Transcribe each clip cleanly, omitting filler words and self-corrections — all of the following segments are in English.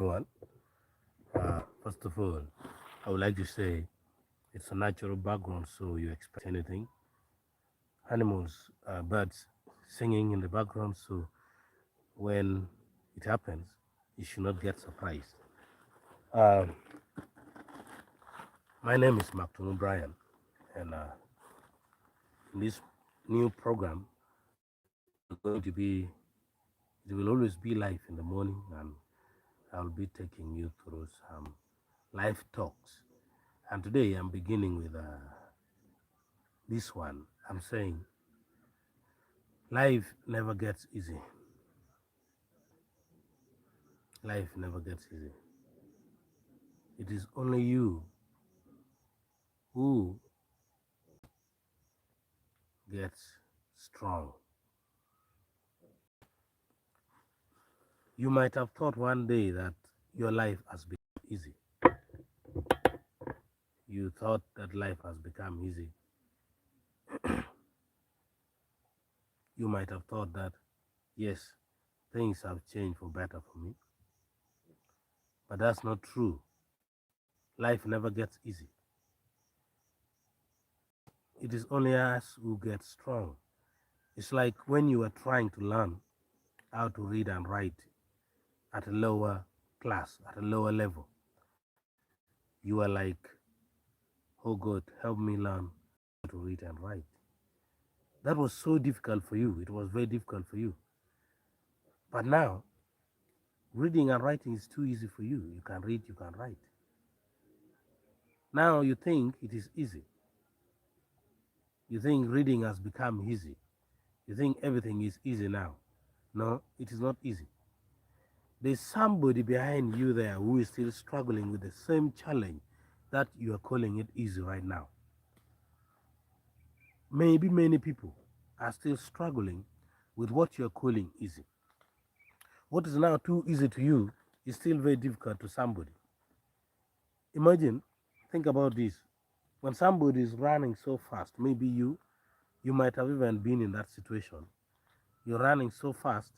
everyone. First of all, I would like to say it's a natural background, so you expect anything. Animals, birds singing in the background, so when it happens, you should not get surprised. Um, my name is Macton Brian, and in this new program, it's going to be, it will always be live in the morning, and I'll be taking you through some live talks. And today I'm beginning with this one. I'm saying life never gets easy. Life never gets easy. It is only you who gets strong. You might have thought one day that your life has become easy. You thought that life has become easy. You might have thought that, yes, things have changed for better for me. But that's not true. Life never gets easy. It is only us who get strong. It's like when you are trying to learn how to read and write at a lower class, at a lower level. You are like, oh God, help me learn how to read and write. That was so difficult for you. It was very difficult for you. But now, reading and writing is too easy for you. You can read, you can write. Now you think it is easy. You think reading has become easy. You think everything is easy now. No, it is not easy. There's somebody behind you there who is still struggling with the same challenge that you are calling it easy right now. Maybe many people are still struggling with what you're calling easy. What is now too easy to you is still very difficult to somebody. Imagine, think about this. When somebody is running so fast, maybe you might have even been in that situation. You're running so fast,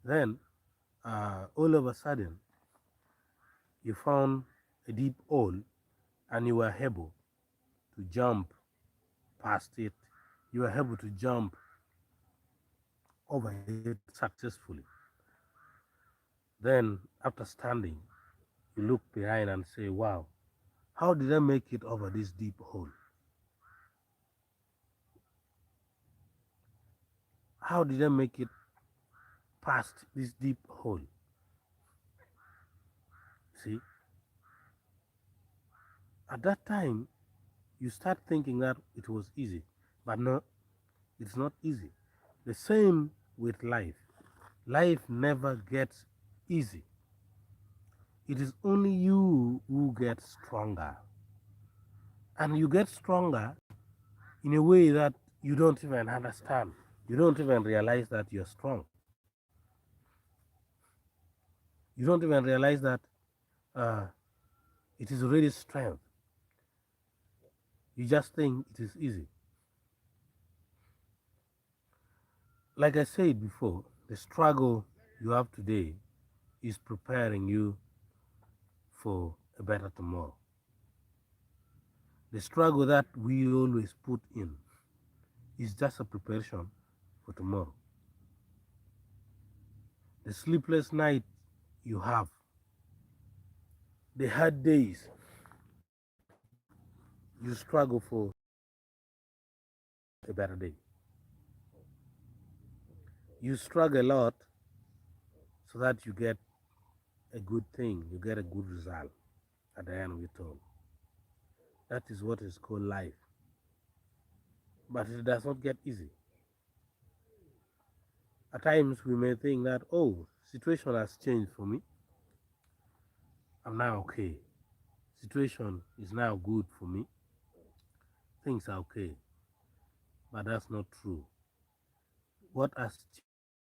then all of a sudden you found a deep hole and you were able to jump past it. You were able to jump over it successfully. Then, after standing, you look behind and say, wow, how did I make it over this deep hole? How did I make it past this deep hole? See, at that time, you start thinking that it was easy, but no, it's not easy. The same with life. Life never gets easy. It is only you who get stronger. And you get stronger in a way that you don't even understand. You don't even realize that you're strong. You don't even realize that uh, it is already strength. You just think it is easy. Like I said before, the struggle you have today is preparing you for a better tomorrow. The struggle that we always put in is just a preparation for tomorrow. The sleepless night you have, the hard days you struggle for a better day. You struggle a lot so that you get a good thing, you get a good result at the end of it all. That is what is called life. But it does not get easy. At times we may think that, oh, situation has changed for me. I'm now okay. Situation is now good for me. Things are okay. But that's not true. What has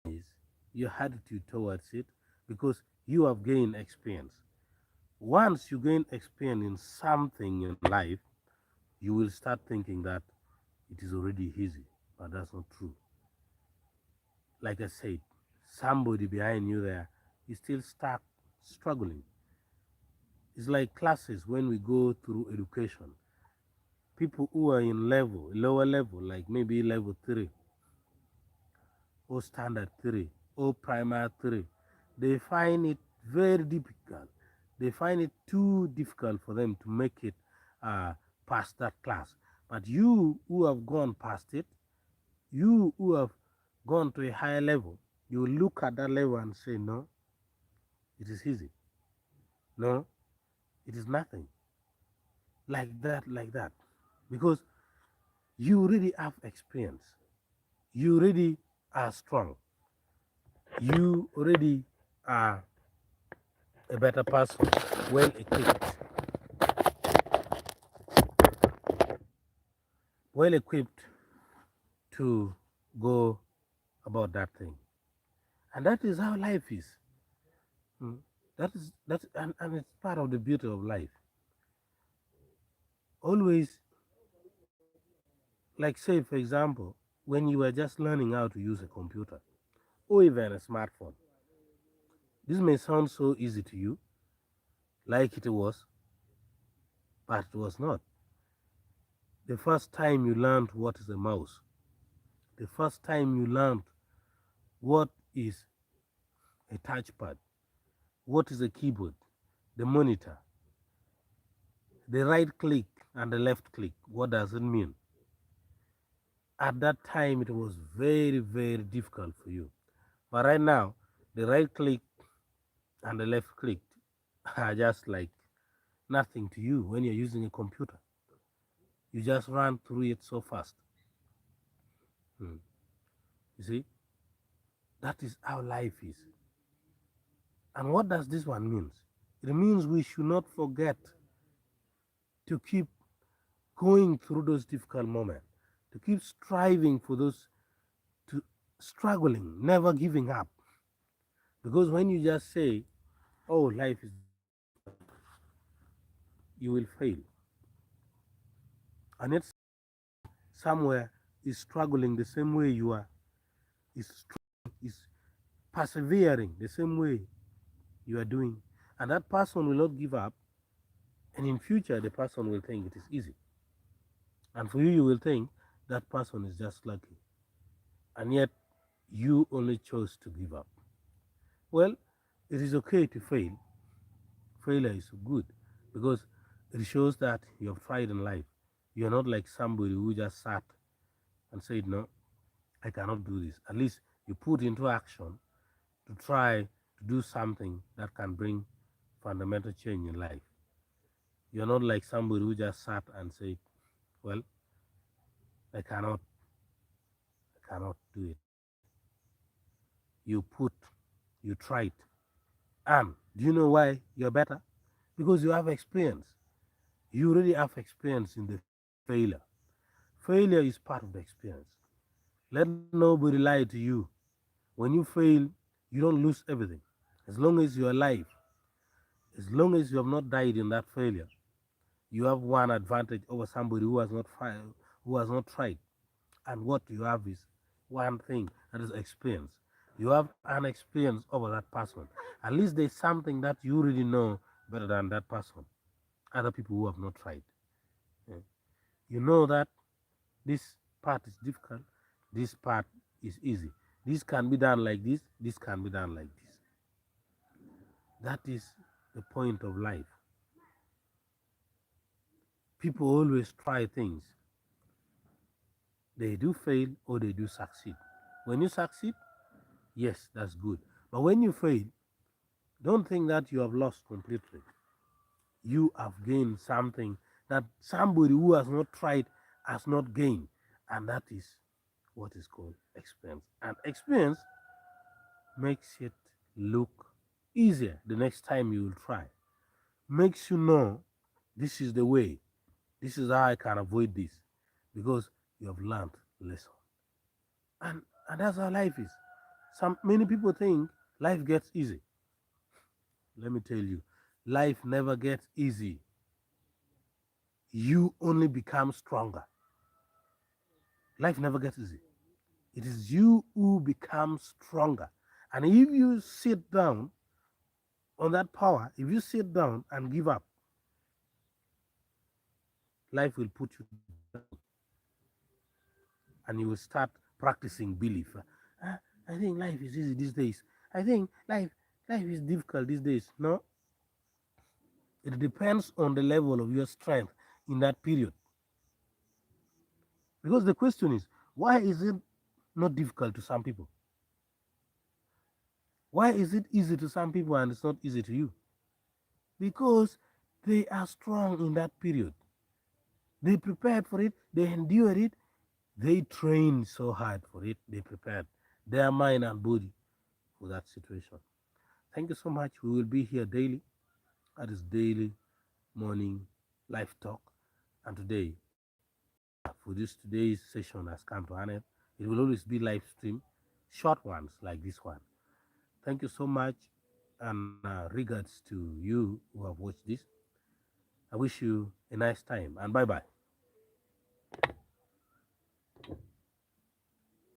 changed is your attitude towards it because you have gained experience. Once you gain experience in something in life, you will start thinking that it is already easy, but that's not true. Like I said, somebody behind you there is still stuck struggling. It's like classes when we go through education. People who are in lower level, like maybe level 3 or standard 3 or primary 3, they find it very difficult. They find it too difficult for them to make it uh, past that class. But you who have gone past it, you who have gone to a higher level, you look at that level and say, no, it is easy. No, it is nothing. Like that. Because you already have experience. You already are strong. You already are a better person, well equipped to go about that thing. And that is how life is. Mm. And it's part of the beauty of life. Always, like say for example, when you were just learning how to use a computer or even a smartphone. This may sound so easy to you, like it was, but it was not. The first time you learned what is a mouse, the first time you learned what is a touchpad, what is a keyboard, the monitor, the right click and the left click, what does it mean? At that time, it was very, very difficult for you. But right now, the right click and the left click are just like nothing to you when you're using a computer. You just run through it so fast. Hmm. You see, that is how life is. And what does this one mean? It means we should not forget to keep going through those difficult moments, to keep striving for those, to struggling, never giving up. Because when you just say, oh, life is difficult, you will fail. And it's somewhere is struggling the same way you are, is persevering the same way you are doing. And that person will not give up. And in future, the person will think it is easy. And for you, you will think that person is just lucky. And yet, you only chose to give up. Well, it is okay to fail. Failure is good because it shows that you have tried in life. You're not like somebody who just sat and said, no, I cannot do this. At least you put into action to try to do something that can bring fundamental change in life. You're not like somebody who just sat and said, well, I cannot do it. You put, you tried. And do you know why you're better? Because you have experience. You already have experience in the failure. Failure is part of the experience. Let nobody lie to you. When you fail, you don't lose everything. As long as you're alive, as long as you have not died in that failure, you have one advantage over somebody who has not tried. And what you have is one thing, that is experience. You have an experience over that person. At least there's something that you already know better than that person. Other people who have not tried. Yeah. You know that this part is difficult, this part is easy. This can be done like this can be done like this. That is the point of life. People always try things. They do fail or they do succeed. When you succeed, yes, that's good. But when you fail, don't think that you have lost completely. You have gained something that somebody who has not tried has not gained. And that is what is called experience. And experience makes it look easier the next time you will try. Makes you know this is the way. This is how I can avoid this. Because you have learned lesson. And that's how life is. Many people think life gets easy. Let me tell you, life never gets easy. You only become stronger. Life never gets easy. It is you who become stronger. And if you sit down on that power, if you sit down and give up, life will put you down and you will start practicing belief. I think life is easy these days. I think life is difficult these days. No, it depends on the level of your strength in that period. Because the question is, why is it not difficult to some people? Why is it easy to some people and it's not easy to you? Because they are strong in that period. They prepared for it, they endured it, they trained so hard for it, they prepared their mind and body for that situation. Thank you so much. We will be here daily. That is daily morning live talk. And today, for this today's session has come to an end. It will always be live stream, short ones like this one. Thank you so much, and regards to you who have watched this. I wish you a nice time, and bye bye.